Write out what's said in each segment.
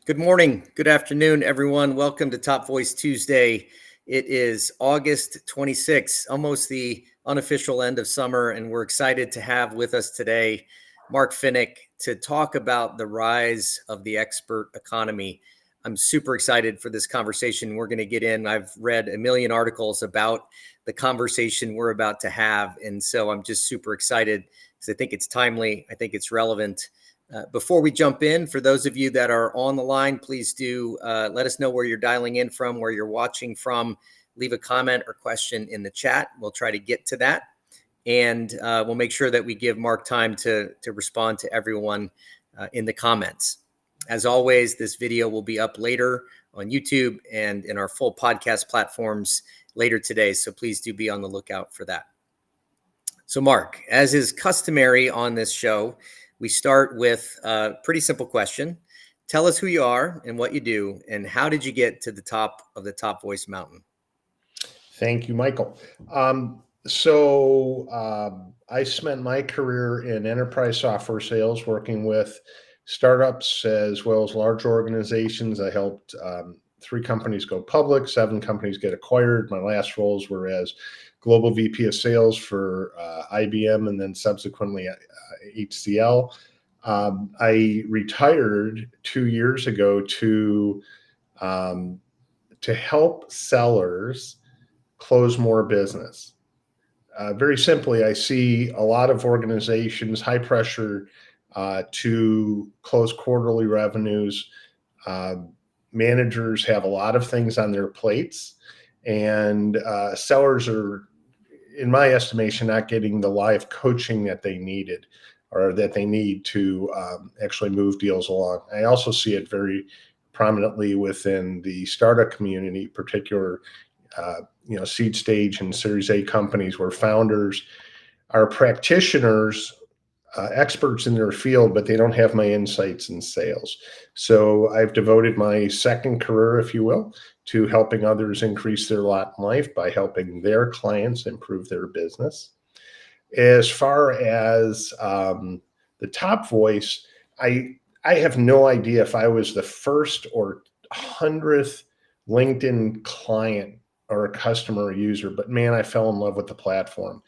Good morning. Good afternoon, everyone. Welcome to Top Voice Tuesday. It is August 26th, almost the unofficial end of summer, and we're excited to have with us today Mark Phinick to talk about the rise of the expert economy. I'm super excited for this conversation we're going to get in. I've read a million articles about the conversation we're about to have, and so I'm just super excited because I think it's timely. I think it's relevant. Before we jump in, for those of you that are on the line, please do let us know where you're dialing in from, where you're watching from. Leave a comment or question in the chat. We'll try to get to that. And we'll make sure that we give Mark time to respond to everyone in the comments. As always, this video will be up later on YouTube and in our full podcast platforms later today. So please do be on the lookout for that. So Mark, as is customary on this show, we start with a pretty simple question. Tell us who you are and what you do, and how did you get to the top of the Top Voice Mountain? Thank you, Michael. I spent my career in enterprise software sales, working with startups as well as large organizations. I helped 3 companies go public, 7 companies get acquired. My last roles were as global VP of sales for IBM and then subsequently HCL. I retired 2 years ago to help sellers close more business. Very simply, I see a lot of organizations, high pressure to close quarterly revenues. Managers have a lot of things on their plates, and sellers are, in my estimation, not getting the live coaching that they needed or that they need to actually move deals along. I also see it very prominently within the startup community, particular seed stage and Series A companies where founders are practitioners, experts in their field, but they don't have my insights in sales. So I've devoted my second career, if you will, to helping others increase their lot in life by helping their clients improve their business. As far as the Top Voice, I have no idea if I was the first or 100th LinkedIn client or a customer or user, but man, I fell in love with the platform.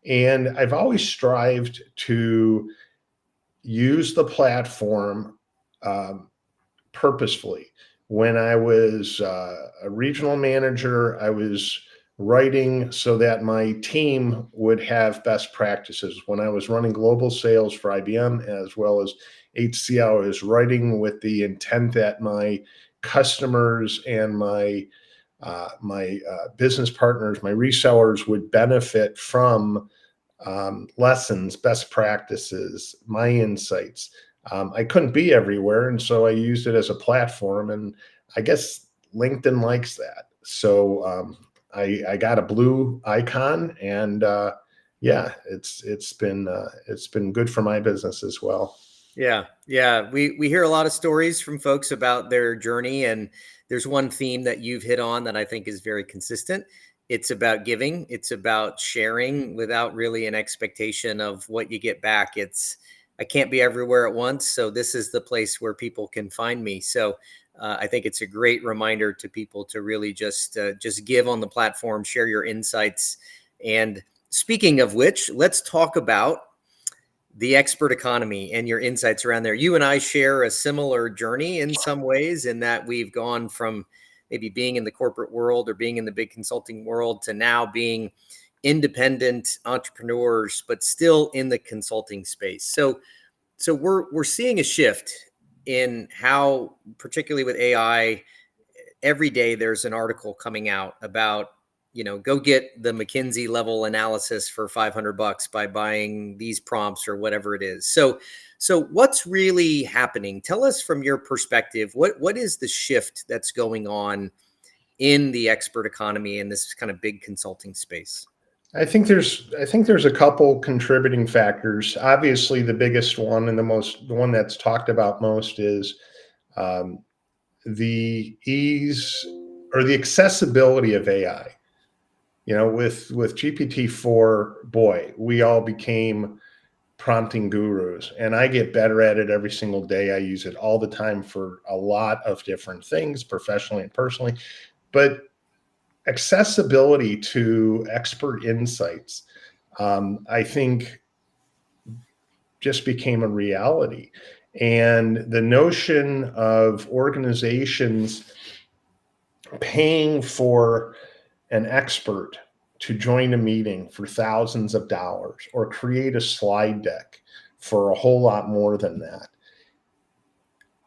And I've always strived to use the platform purposefully. When I was a regional manager, I was writing so that my team would have best practices. When I was running global sales for IBM as well as HCL, I was writing with the intent that my customers and my business partners, my resellers, would benefit from lessons, best practices, my insights. I couldn't be everywhere, and so I used it as a platform, and I guess LinkedIn likes that. So I got a blue icon, and it's been good for my business as well. Yeah. We hear a lot of stories from folks about their journey, and there's one theme that you've hit on that I think is very consistent. It's about giving. It's about sharing without really an expectation of what you get back. I can't be everywhere at once, so this is the place where people can find me. So I think it's a great reminder to people to really just give on the platform, share your insights. And speaking of which, let's talk about the expert economy and your insights around there. You and I share a similar journey in some ways, in that we've gone from maybe being in the corporate world or being in the big consulting world to now being independent entrepreneurs, but still in the consulting space. So we're seeing a shift in how, particularly with AI, every day there's an article coming out about, go get the McKinsey level analysis for $500 by buying these prompts or whatever it is. So what's really happening? Tell us from your perspective, what is the shift that's going on in the expert economy in this kind of big consulting space? I think there's a couple contributing factors. Obviously, the biggest one and the one that's talked about most is the ease or the accessibility of AI. With GPT-4, boy, we all became prompting gurus, and I get better at it every single day. I use it all the time for a lot of different things, professionally and personally. But accessibility to expert insights, I think, just became a reality. And the notion of organizations paying for an expert to join a meeting for thousands of dollars or create a slide deck for a whole lot more than that,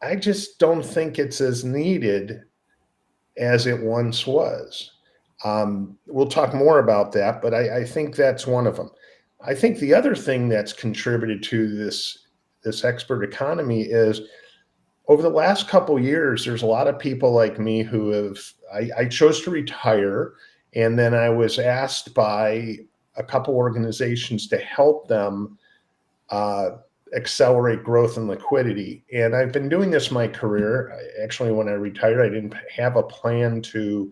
I just don't think it's as needed as it once was. We'll talk more about that, but I think that's one of them. I think the other thing that's contributed to this expert economy is over the last couple years, there's a lot of people like me who have, I chose to retire, and then I was asked by a couple organizations to help them uh, accelerate growth and liquidity. And I've been doing this my career. Actually, when I retired, I didn't have a plan to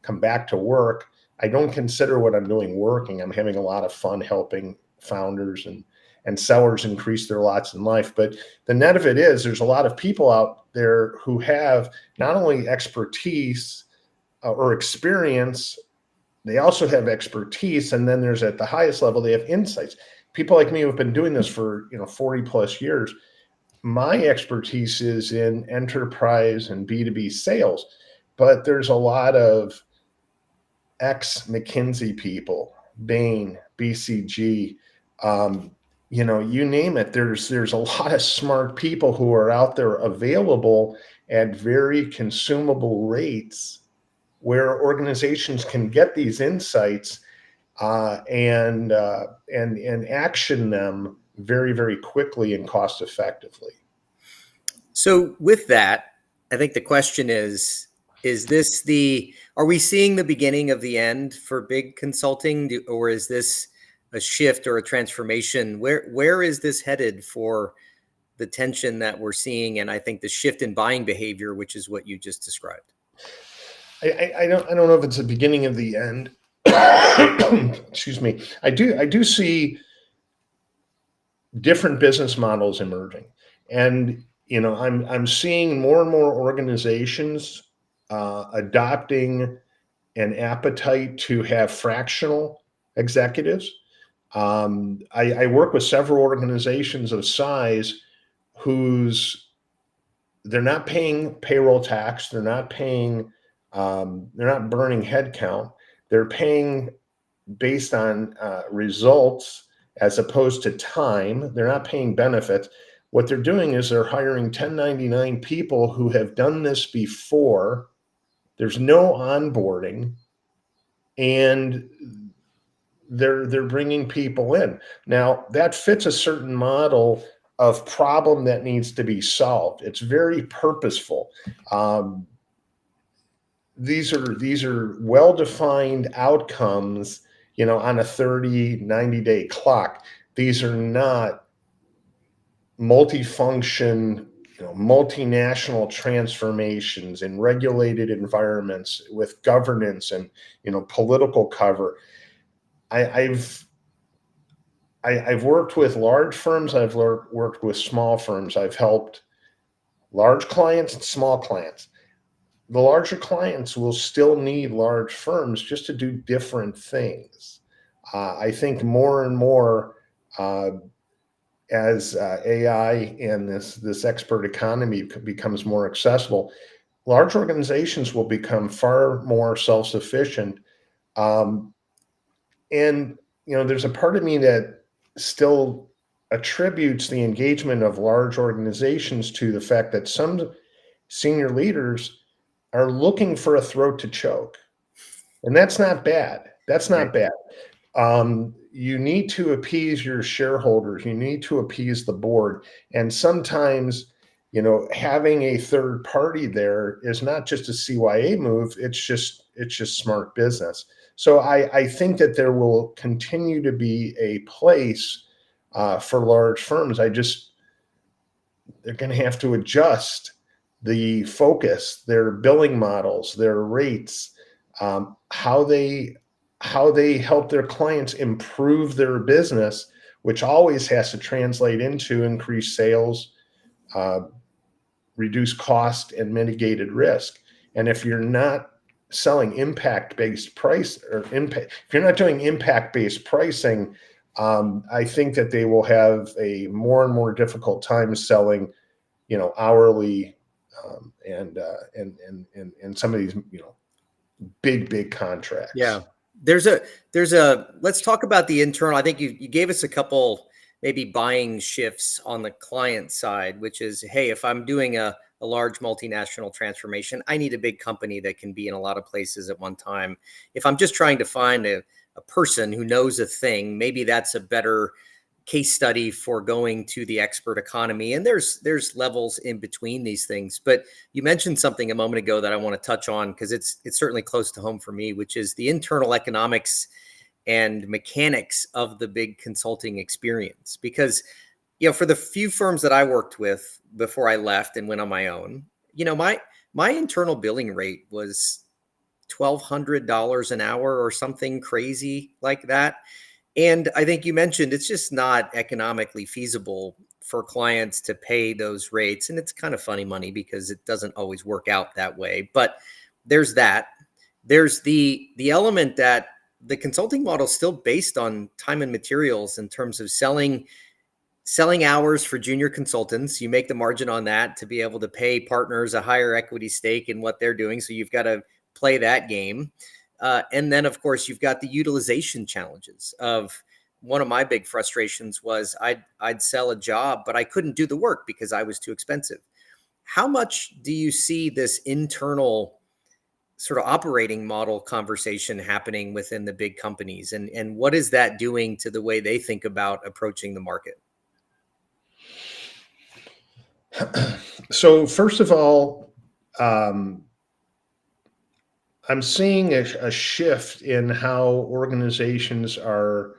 come back to work. I don't consider what I'm doing working. I'm having a lot of fun helping founders and sellers increase their lots in life. But the net of it is there's a lot of people out there who have not only expertise or experience, they also have expertise. And then there's at the highest level, they have insights. People like me who have been doing this for 40 plus years. My expertise is in enterprise and B2B sales, but there's a lot of ex-McKinsey people, Bain, BCG, you name it. There's a lot of smart people who are out there available at very consumable rates where organizations can get these insights and action them very, very quickly and cost effectively. So with that, I think the question is this are we seeing the beginning of the end for big consulting, or is this a shift or a transformation? Where is this headed for the tension that we're seeing? And I think the shift in buying behavior, which is what you just described. I don't know if it's the beginning of the end. Excuse me. I do see different business models emerging, and I'm seeing more and more organizations adopting an appetite to have fractional executives. I work with several organizations of size whose they're not paying payroll tax, they're not paying, they're not burning headcount, they're paying based on results as opposed to time. They're not paying benefits. What they're doing is they're hiring 1099 people who have done this before. There's no onboarding, and they're bringing people in. Now that fits a certain model of problem that needs to be solved. It's very purposeful. These are well-defined outcomes, on a 30, 90-day clock. These are not multifunction, multinational transformations in regulated environments with governance and, political cover. I've worked with large firms. I've worked with small firms. I've helped large clients and small clients. The larger clients will still need large firms just to do different things. I think more and more as AI and this expert economy becomes more accessible, large organizations will become far more self-sufficient. And there's a part of me that still attributes the engagement of large organizations to the fact that some senior leaders are looking for a throat to choke. And that's not bad. That's not bad. You need to appease your shareholders. You need to appease the board. And sometimes, having a third party there is not just a CYA move. It's just smart business. So I think that there will continue to be a place for large firms. They're going to have to adjust the focus, their billing models, their rates, how they help their clients improve their business which always has to translate into increased sales, uh, reduce cost, and mitigated risk. And if you're not selling impact-based price or impact, if you're not doing impact-based pricing, I think that they will have a more and more difficult time selling, hourly, and some of these, big contracts. Yeah. There's a let's talk about the internal. I think you gave us a couple maybe buying shifts on the client side, which is, hey, if I'm doing a large multinational transformation, I need a big company that can be in a lot of places at one time. If I'm just trying to find a person who knows a thing, maybe that's a better case study for going to the expert economy. And there's levels in between these things. But you mentioned something a moment ago that I want to touch on because it's certainly close to home for me, which is the internal economics and mechanics of the big consulting experience. Because for the few firms that I worked with before I left and went on my own, my internal billing rate was $1,200 an hour or something crazy like that. And I think you mentioned it's just not economically feasible for clients to pay those rates. And it's kind of funny money because it doesn't always work out that way. But there's that. There's the element that the consulting model is still based on time and materials in terms of selling hours for junior consultants. You make the margin on that to be able to pay partners a higher equity stake in what they're doing. So you've got to play that game. And then, of course, you've got the utilization challenges of one of my big frustrations was I'd sell a job, but I couldn't do the work because I was too expensive. How much do you see this internal sort of operating model conversation happening within the big companies? And what is that doing to the way they think about approaching the market? So first of all, um, I'm seeing a shift in how organizations are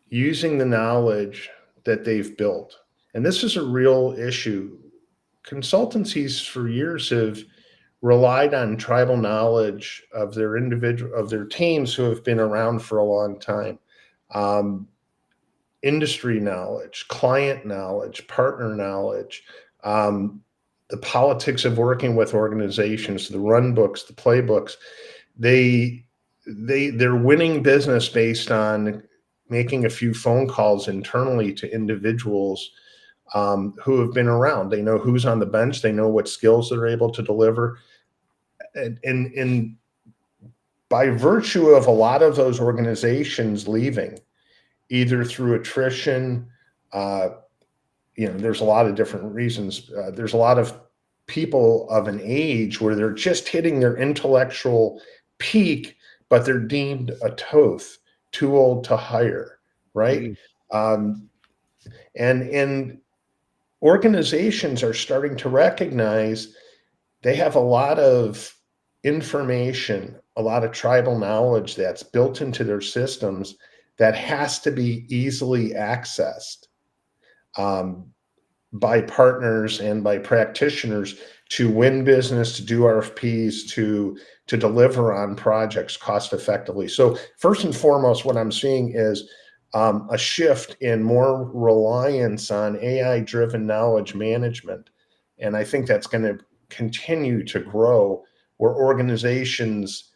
using the knowledge that they've built. And this is a real issue. Consultancies for years have relied on tribal knowledge of their teams who have been around for a long time. Um, Industry knowledge, client knowledge, partner knowledge, um, the politics of working with organizations, the run books, the playbooks. They they're winning business based on making a few phone calls internally to individuals who have been around. They know who's on the bench. They know what skills they're able to deliver, and by virtue of a lot of those organizations leaving, either through attrition, uh, there's a lot of different reasons. There's a lot of people of an age where they're just hitting their intellectual peak, but they're deemed a toth, too old to hire, right? Mm. Um, and organizations are starting to recognize they have a lot of information, a lot of tribal knowledge that's built into their systems that has to be easily accessed. Um, by partners and by practitioners to win business, to do RFPs, to deliver on projects cost effectively. So first and foremost, what I'm seeing is a shift in more reliance on AI-driven knowledge management, and I think that's going to continue to grow, where organizations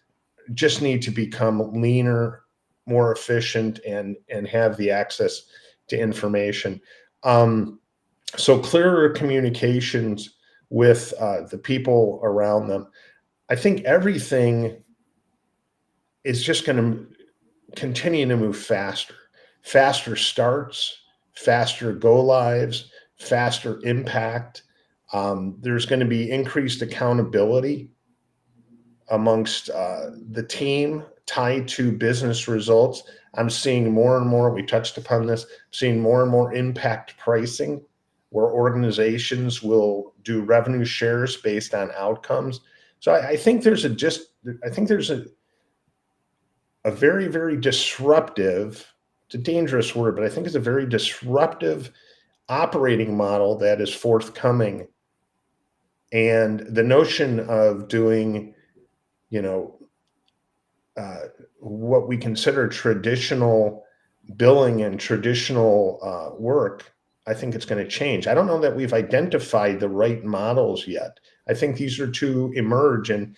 just need to become leaner, more efficient, and have the access to information. So clearer communications with the people around them. I think everything is just going to continue to move faster. Faster starts, faster go lives, faster impact. There's going to be increased accountability amongst the team tied to business results. I'm seeing more and more, we touched upon this, seeing more and more impact pricing where organizations will do revenue shares based on outcomes. So I think there's a very, very disruptive, it's a dangerous word, but I think it's a very disruptive operating model that is forthcoming. And the notion of doing, you know, uh, what we consider traditional billing and traditional work, I think it's going to change. I don't know that we've identified the right models yet. I think these are to emerge, and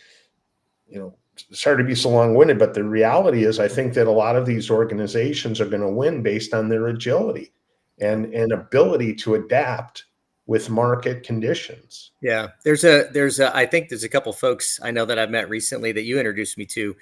sorry to be so long-winded, but the reality is I think that a lot of these organizations are going to win based on their agility Yeah. and ability to adapt with market conditions. Yeah. I think there's a couple folks I know that I've met recently that you introduced me to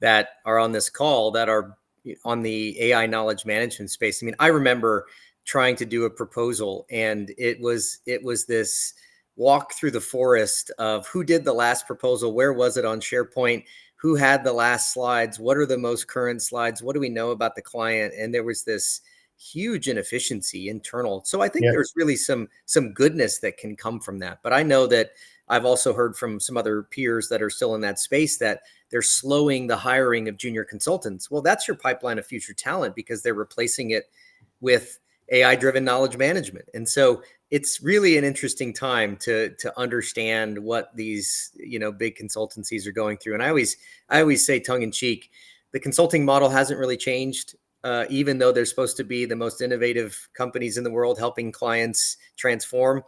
that are on this call that are on the AI knowledge management space. I mean, I remember trying to do a proposal, and it was this walk through the forest of who did the last proposal, where was it on SharePoint, who had the last slides, what are the most current slides, what do we know about the client, and there was this huge inefficiency internal. So I think Yeah. there's really some goodness that can come from that. But I know that I've also heard from some other peers that are still in that space that they're slowing the hiring of junior consultants. Well, that's your pipeline of future talent because they're replacing it with AI driven knowledge management. And so it's really an interesting time to understand what these, big consultancies are going through. And I always say tongue in cheek, the consulting model hasn't really changed, even though they're supposed to be the most innovative companies in the world helping clients transform.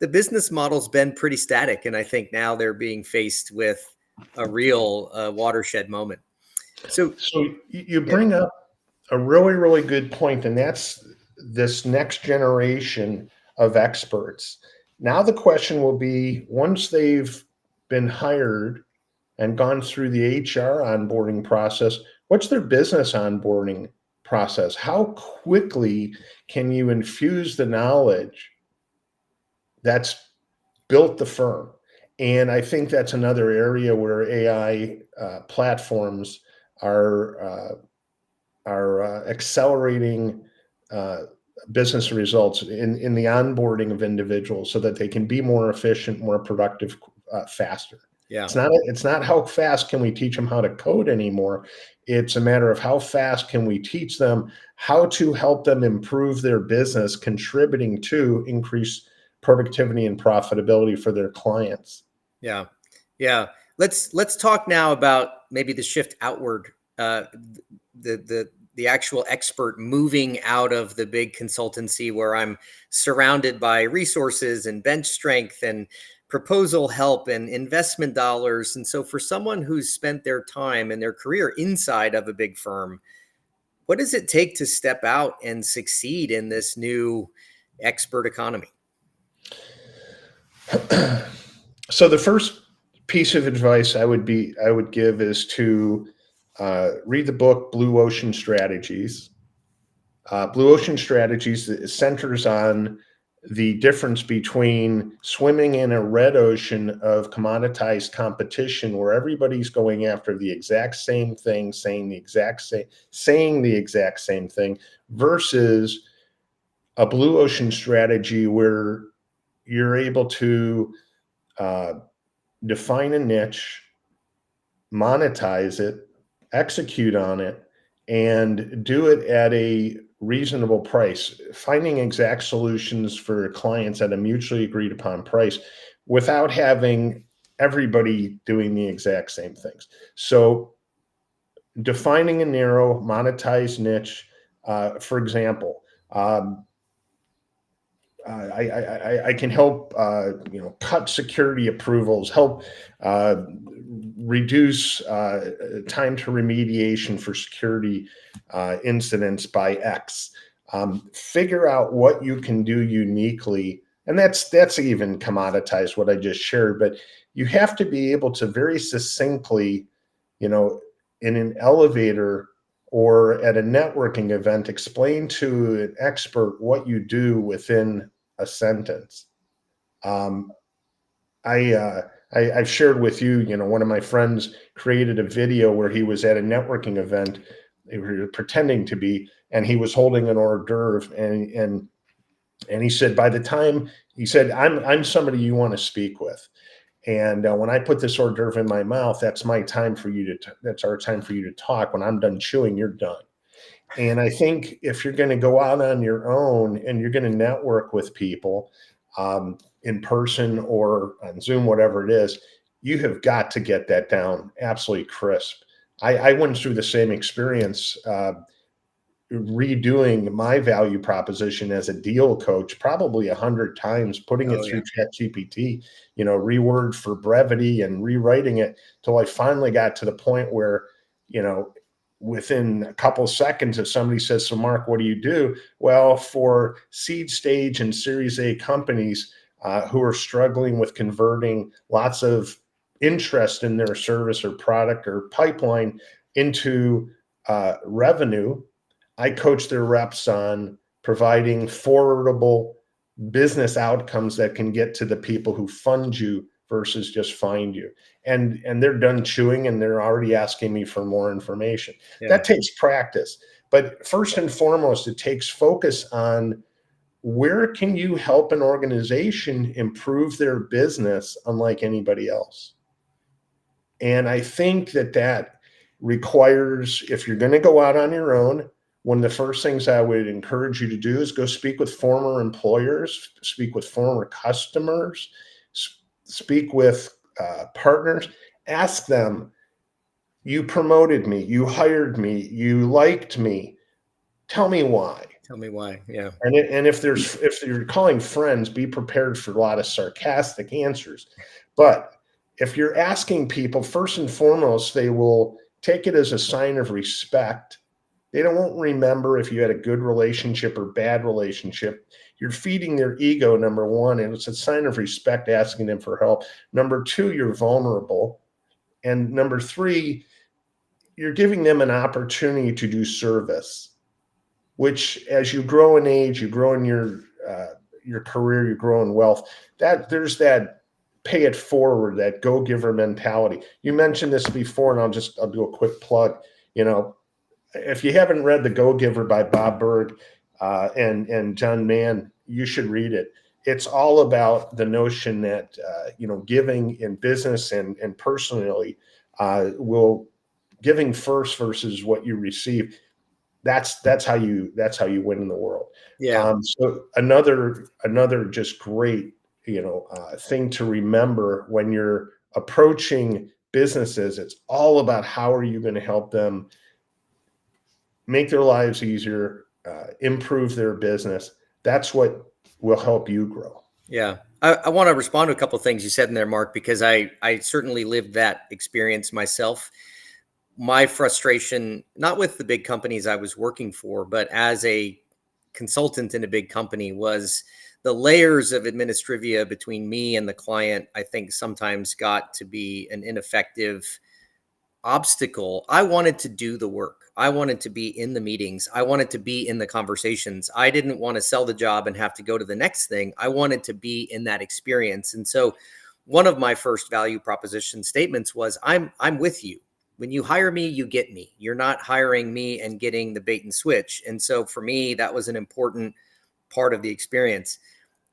The business model's been pretty static, and I think now they're being faced with a real watershed moment. So, So you yeah, bring up a really, really good point, and that's this next generation of experts. Now the question will be, once they've been hired and gone through the HR onboarding process, what's their business onboarding process? How quickly can you infuse the knowledge that's built the firm? And I think that's another area where AI platforms are accelerating uh, business results in the onboarding of individuals so that they can be more efficient, more productive, faster. yeah, It's not how fast can we teach them how to code anymore. It's a matter of how fast can we teach them how to help them improve their business, contributing to increased productivity and profitability for their clients. yeah, yeah. Let's talk now about maybe the shift outward. The actual expert moving out of the big consultancy where I'm surrounded by resources and bench strength and proposal help and investment dollars. And so for someone who's spent their time and their career inside of a big firm, what does it take to step out and succeed in this new expert economy? So the first piece of advice I would give is to read the book Blue Ocean Strategies. Blue Ocean Strategies centers on the difference between swimming in a red ocean of commoditized competition where everybody's going after the exact same thing, saying the exact same thing, versus a blue ocean strategy where you're able to uh, define a niche, monetize it, execute on it, and do it at a reasonable price, finding exact solutions for clients at a mutually agreed upon price without having everybody doing the exact same things. So, defining a narrow, monetized niche, for example, I can help cut security approvals, help reduce time to remediation for security incidents by X. Figure out what you can do uniquely, and that's even commoditized what I just shared. But you have to be able to very succinctly, in an elevator or at a networking event, explain to an expert what you do within a sentence. Um, I've shared with you, one of my friends created a video where he was at a networking event, they were pretending to be, and he was holding an hors d'oeuvre, and he said, by the time he said, I'm somebody you want to speak with. And when I put this hors d'oeuvre in my mouth, that's my time for you to, that's our time for you to talk. When I'm done chewing, you're done. And I think if you're going to go out on your own and you're going to network with people in person or on Zoom, whatever it is, you have got to get that down absolutely crisp. I went through the same experience redoing my value proposition as a deal coach probably 100 times, putting it Oh through yeah. ChatGPT, reword for brevity and rewriting it till I finally got to the point where, you know, within a couple seconds, if somebody says, "So Mark, what do you do?" Well, for seed stage and Series A companies who are struggling with converting lots of interest in their service or product or pipeline into revenue, I coach their reps on providing forwardable business outcomes that can get to the people who fund you versus just find you. And they're done chewing and they're already asking me for more information. Yeah. That takes practice. But first and foremost, it takes focus on where can you help an organization improve their business unlike anybody else. And I think that requires, if you're going to go out on your own, one of the first things I would encourage you to do is go speak with former employers, speak with former customers, speak with partners, ask them, "You promoted me, you hired me, you liked me. Tell me why." Tell me why. Yeah. And if you're calling friends, be prepared for a lot of sarcastic answers. But if you're asking people, first and foremost, they will take it as a sign of respect. They don't won't remember if you had a good relationship or bad relationship. You're feeding their ego, number one, and it's a sign of respect asking them for help. Number two, you're vulnerable. And number three, you're giving them an opportunity to do service, which as you grow in age, you grow in your career, you grow in wealth. That there's that pay it forward, that go giver mentality. You mentioned this before, and I'll do a quick plug. You know, if you haven't read The Go Giver by Bob Berg and John Mann, you should read it. It's all about the notion that giving in business and personally will giving first versus what you receive. That's how you win in the world. Yeah. So another just great thing to remember when you're approaching businesses, it's all about how are you going to help them make their lives easier, improve their business. That's what will help you grow. Yeah. I want to respond to a couple of things you said in there, Mark, because I certainly lived that experience myself. My frustration, not with the big companies I was working for, but as a consultant in a big company, was the layers of administrivia between me and the client. I think sometimes got to be an ineffective obstacle. I wanted to do the work. I wanted to be in the meetings. I wanted to be in the conversations. I didn't want to sell the job and have to go to the next thing. I wanted to be in that experience. And so one of my first value proposition statements was I'm with you. When you hire me, you get me. You're not hiring me and getting the bait and switch. And so for me, that was an important part of the experience.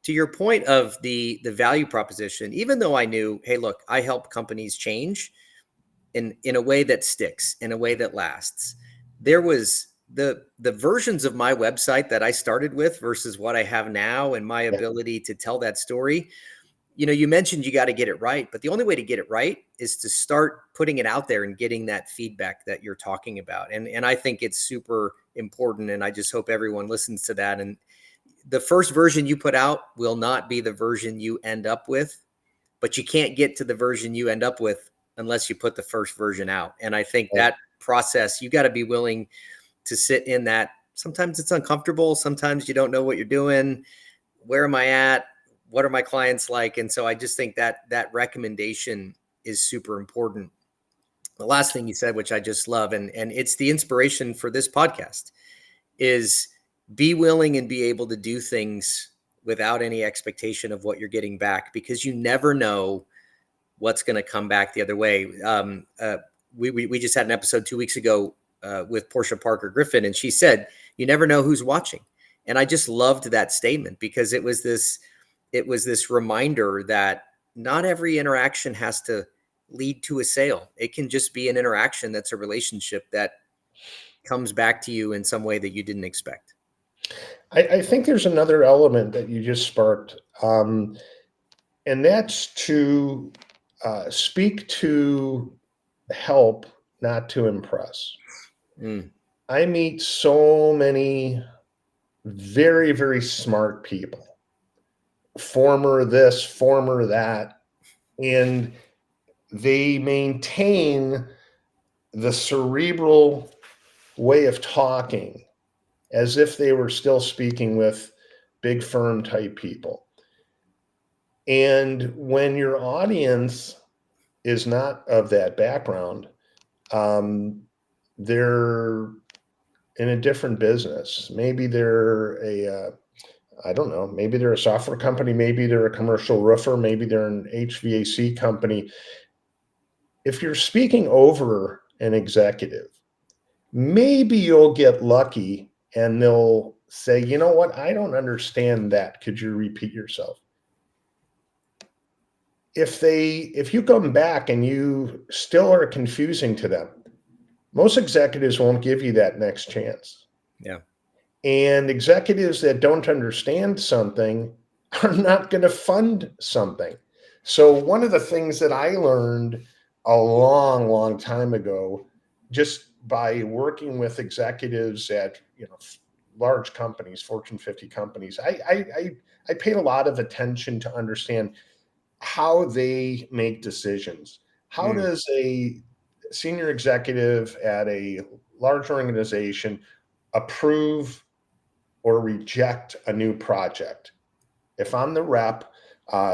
To your point of the value proposition, even though I knew, hey, look, I help companies change in a way that sticks, in a way that lasts. There was the versions of my website that I started with versus what I have now and my Yeah. ability to tell that story. You mentioned you got to get it right, but the only way to get it right is to start putting it out there and getting that feedback that you're talking about. And I think it's super important, and I just hope everyone listens to that. And the first version you put out will not be the version you end up with, but you can't get to the version you end up with unless you put the first version out. And I think Right. that process, you got to be willing to sit in that. Sometimes it's uncomfortable. Sometimes you don't know what you're doing. Where am I at? What are my clients like? And so I just think that recommendation is super important. The last thing you said, which I just love, and it's the inspiration for this podcast, is be willing and be able to do things without any expectation of what you're getting back, because you never know what's going to come back the other way. We just had an episode 2 weeks ago with Portia Parker Griffin, and she said, "You never know who's watching," and I just loved that statement because it was this reminder that not every interaction has to lead to a sale. It can just be an interaction that's a relationship that comes back to you in some way that you didn't expect. I think there's another element that you just sparked, and that's to speak to help, not to impress. Mm. I meet so many very, very smart people, former this, former that, and they maintain the cerebral way of talking as if they were still speaking with big firm type people. And when your audience is not of that background, um, they're in a different business. Maybe they're I don't know, maybe they're a software company, maybe they're a commercial roofer, maybe they're an HVAC company. If you're speaking over an executive, maybe you'll get lucky and they'll say, you know what, I don't understand that. Could you repeat yourself? If you come back and you still are confusing to them, most executives won't give you that next chance. Yeah. And executives that don't understand something are not going to fund something. So one of the things that I learned a long, long time ago, just by working with executives at large companies, Fortune 50 companies, I paid a lot of attention to understand how they make decisions. How Mm. does a senior executive at a large organization approve or reject a new project? If I'm the rep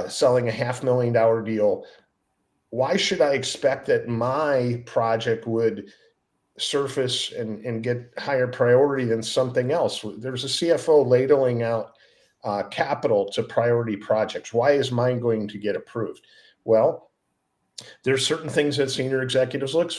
selling a $500,000 deal, why should I expect that my project would surface and get higher priority than something else? There's a CFO ladling out capital to priority projects. Why is mine going to get approved? Well, there's certain things that senior executives look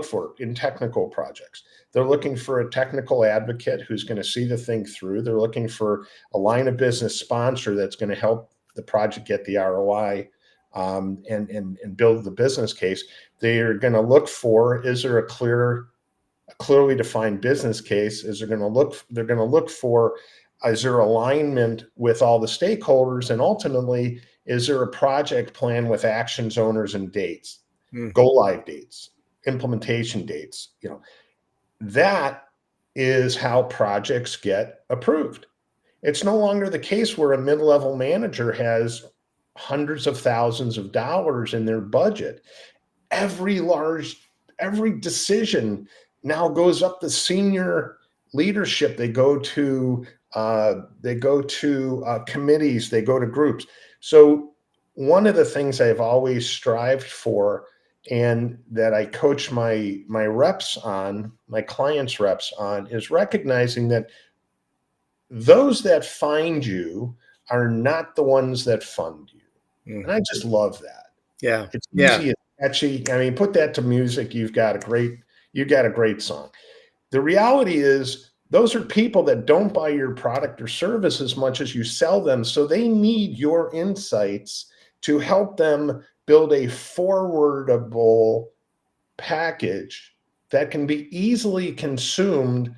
for in technical projects. They're looking for a technical advocate who's going to see the thing through. They're looking for a line of business sponsor that's going to help the project get the ROI, and build the business case. They're going to look for, is there a clearly defined business case? They're going to look for, is there alignment with all the stakeholders? And ultimately, is there a project plan with actions, owners, and dates, Mm. go live dates, implementation dates? That is how projects get approved. It's no longer the case where a mid-level manager has hundreds of thousands of dollars in their budget. Every decision now goes up the senior leadership. They go to committees, they go to groups. So one of the things I've always strived for, and that I coach my reps on, my clients reps on, is recognizing that those that find you are not the ones that fund you. Mm. And I just love that. Yeah. It's Yeah. easy, it's catchy. I mean, put that to music, you got a great song. The reality is those are people that don't buy your product or service as much as you sell them. So they need your insights to help them build a forwardable package that can be easily consumed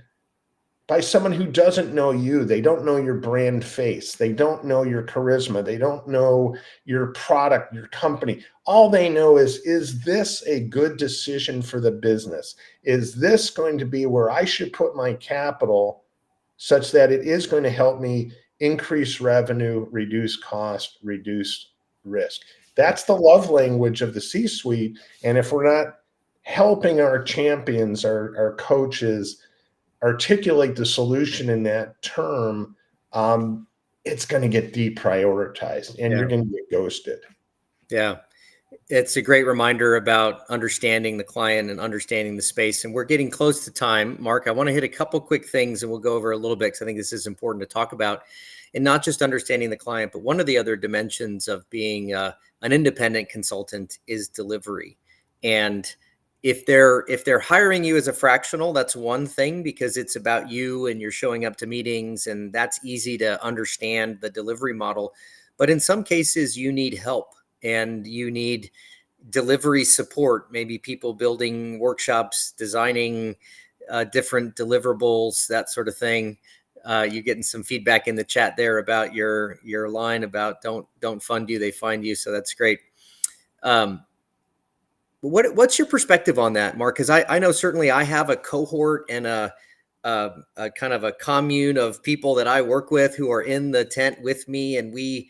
by someone who doesn't know you. They don't know your brand face. They don't know your charisma. They don't know your product, your company. All they know is this a good decision for the business? Is this going to be where I should put my capital such that it is going to help me increase revenue, reduce cost, reduce risk? That's the love language of the C suite. And if we're not helping our champions, our coaches, articulate the solution in that term, um, it's going to get deprioritized and Yeah. you're going to get ghosted. Yeah. It's a great reminder about understanding the client and understanding the space. And we're getting close to time. Mark, I want to hit a couple quick things and we'll go over a little bit because I think this is important to talk about. And not just understanding the client, but one of the other dimensions of being an independent consultant is delivery. And if they're hiring you as a fractional, that's one thing because it's about you and you're showing up to meetings and that's easy to understand the delivery model. But in some cases, you need help and you need delivery support, maybe people building workshops, designing different deliverables, that sort of thing. You getting some feedback in the chat there about your line about don't fund you, they find you. So that's great. Um, what's your perspective on that, Mark? Because I know certainly I have a cohort and a kind of a commune of people that I work with who are in the tent with me, and we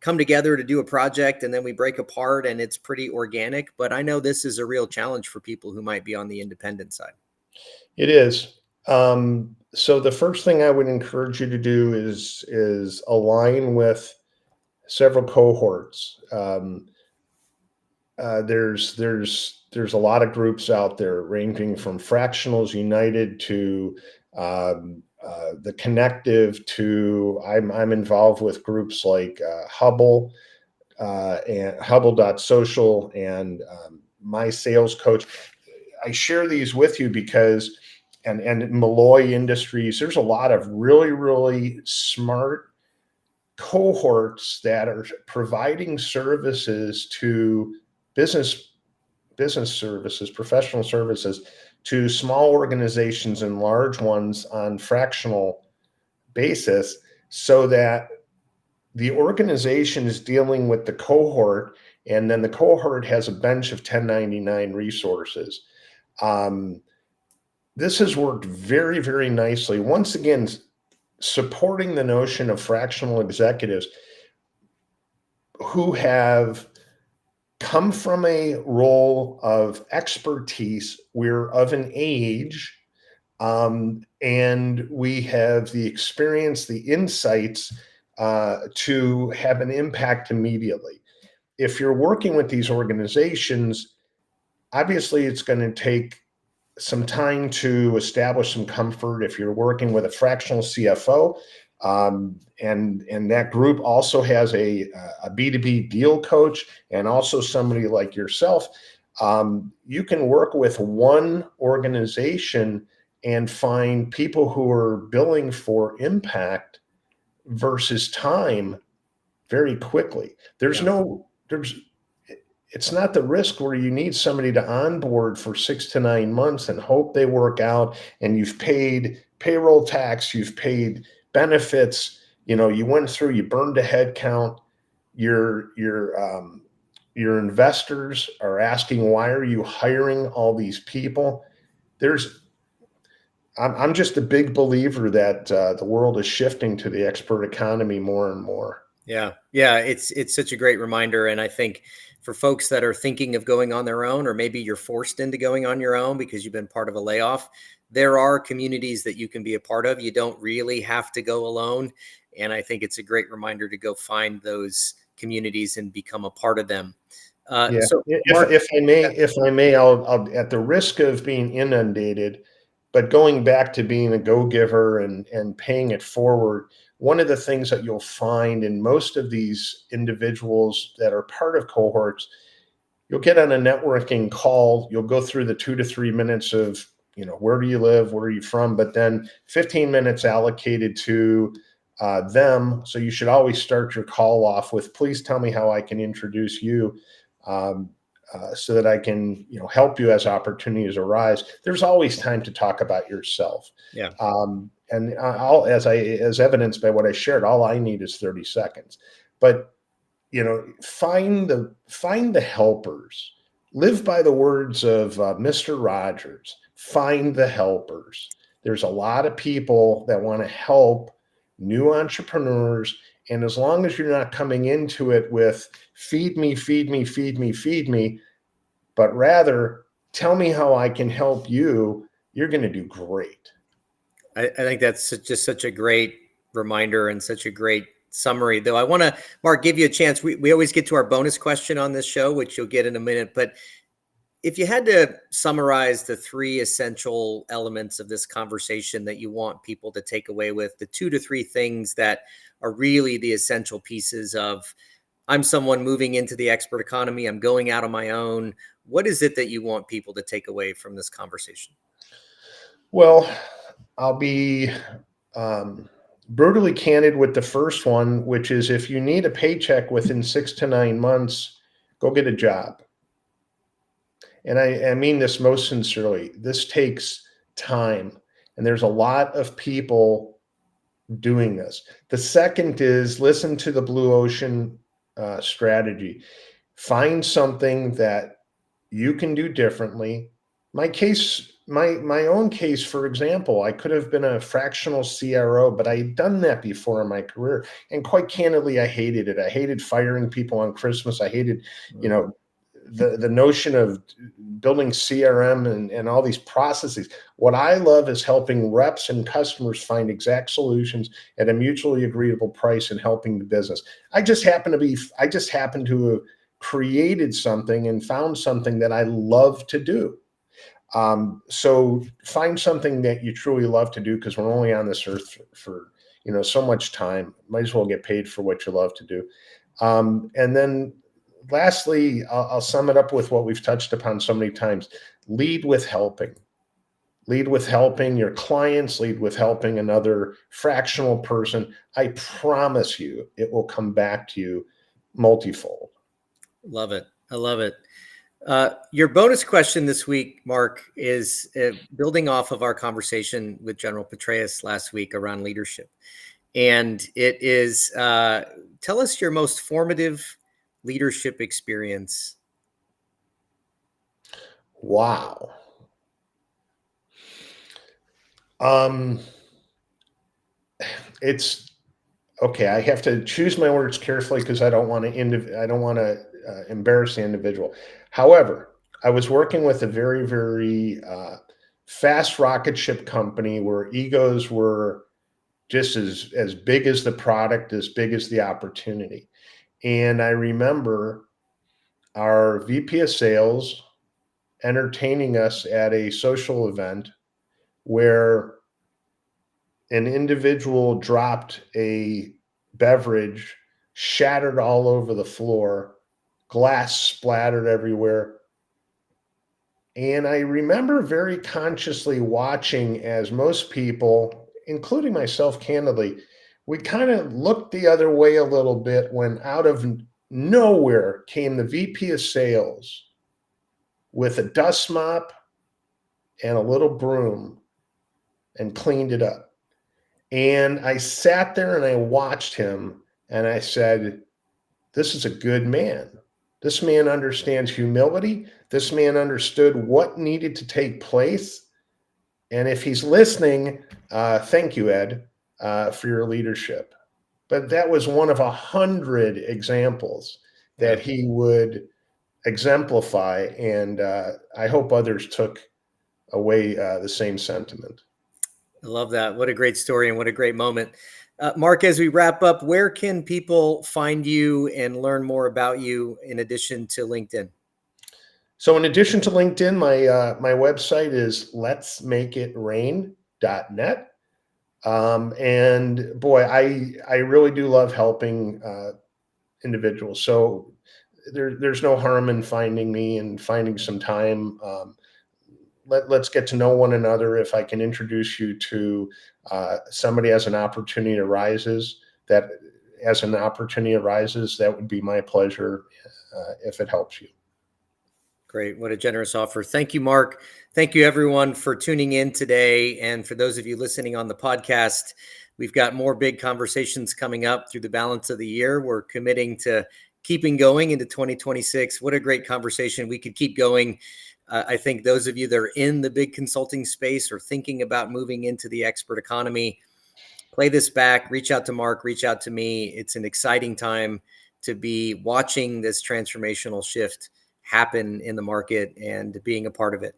come together to do a project and then we break apart, and it's pretty organic. But I know this is a real challenge for people who might be on the independent side. It is. So the first thing I would encourage you to do is align with several cohorts. There's a lot of groups out there, ranging from Fractionals United to the Connective to I'm involved with groups like Hubble and Hubble.social and My Sales Coach. I share these with you because and Malloy Industries. There's a lot of really smart cohorts that are providing services to business business services, professional services to small organizations and large ones on fractional basis, so that the organization is dealing with the cohort, and then the cohort has a bench of 1099 resources. Um, this has worked very nicely. Once again, supporting the notion of fractional executives who have come from a role of expertise. We're of an age, and we have the experience, the insights to have an impact immediately. If you're working with these organizations, obviously it's going to take some time to establish some comfort. If you're working with a fractional CFO, and that group also has a B2B deal coach and also somebody like yourself, you can work with one organization and find people who are billing for impact versus time very quickly. Yeah. It's not the risk where you need somebody to onboard for 6 to 9 months and hope they work out, and you've paid payroll tax, you've paid benefits, you went through, you burned a head count. Your investors are asking, why are you hiring all these people? I'm just a big believer that the world is shifting to the expert economy more and more. Yeah. Yeah. It's such a great reminder. And I think for folks that are thinking of going on their own, or maybe you're forced into going on your own because you've been part of a layoff, there are communities that you can be a part of. You don't really have to go alone. And I think it's a great reminder to go find those communities and become a part of them. Yeah. So If Mark, if I may, yeah, if I may, I'll at the risk of being inundated, but going back to being a go-giver and paying it forward, one of the things that you'll find in most of these individuals that are part of cohorts, you'll get on a networking call, you'll go through the 2 to 3 minutes of, where do you live, where are you from, but then 15 minutes allocated to them. So you should always start your call off with, please tell me how I can introduce you, um, so that I can, help you as opportunities arise. There's always time to talk about yourself. yeah, And as evidenced by what I shared, all I need is 30 seconds. But find the helpers. Live by the words of Mr. Rogers. Find the helpers. There's a lot of people that want to help new entrepreneurs, and as long as you're not coming into it with feed me, feed me, feed me, feed me, but rather tell me how I can help you, you're going to do great. I think that's just such a great reminder and such a great summary. Though I want to, Mark, give you a chance. We always get to our bonus question on this show, which you'll get in a minute. But if you had to summarize the three essential elements of this conversation that you want people to take away with, the 2 to 3 things that are really the essential pieces of, I'm someone moving into the expert economy, I'm going out on my own. What is it that you want people to take away from this conversation? Well, I'll be brutally candid with the first one, which is if you need a paycheck within 6 to 9 months, go get a job. And I mean this most sincerely. This takes time, and there's a lot of people doing this. The second is listen to the blue ocean strategy. Find something that you can do differently. my own case, for example, I could have been a fractional CRO, but I had done that before in my career. And quite candidly, I hated it. I hated firing people on Christmas. I hated, you know, the notion of building CRM and all these processes. What I love is helping reps and customers find exact solutions at a mutually agreeable price and helping the business. I just happen to have created something and found something that I love to do. So find something that you truly love to do, because we're only on this earth for so much time. Might as well get paid for what you love to do. And then lastly, I'll sum it up with what we've touched upon so many times. Lead with helping. Lead with helping your clients, lead with helping another fractional person. I promise you it will come back to you multifold. Love it. I love it. Your bonus question this week, Mark, is building off of our conversation with General Petraeus last week around leadership. And it is, tell us your most formative leadership experience. Wow. It's okay. I have to choose my words carefully because I don't want to embarrass the individual. However, I was working with a very, very fast rocket ship company where egos were just as big as the product, as big as the opportunity. And I remember our VP of sales entertaining us at a social event where an individual dropped a beverage, shattered all over the floor, glass splattered everywhere. And I remember very consciously watching as most people, including myself, candidly, we kind of looked the other way a little bit when out of nowhere came the VP of sales with a dust mop and a little broom and cleaned it up. And I sat there and I watched him and I said, this is a good man. This man understands humility. This man understood what needed to take place. And if he's listening, thank you, Ed, for your leadership. But that was one of 100 examples that he would exemplify. And I hope others took away the same sentiment. I love that. What a great story and what a great moment. Mark, as we wrap up, where can people find you and learn more about you in addition to LinkedIn? So in addition to LinkedIn, my website is letsmakeitrain.net. And boy, I really do love helping individuals. So there's no harm in finding me and finding some time. Let's get to know one another. If I can introduce you to somebody as an opportunity arises, that would be my pleasure if it helps you. Great. What a generous offer. Thank you, Mark. Thank you, everyone, for tuning in today. And for those of you listening on the podcast, we've got more big conversations coming up through the balance of the year. We're committing to keeping going into 2026. What a great conversation. We could keep going. I think those of you that are in the big consulting space or thinking about moving into the expert economy, play this back, reach out to Mark, reach out to me. It's an exciting time to be watching this transformational shift happen in the market and being a part of it.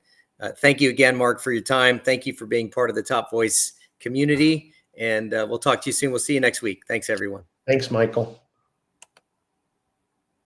Thank you again, Mark, for your time. Thank you for being part of the Top Voice community. And we'll talk to you soon. We'll see you next week. Thanks, everyone. Thanks, Michael.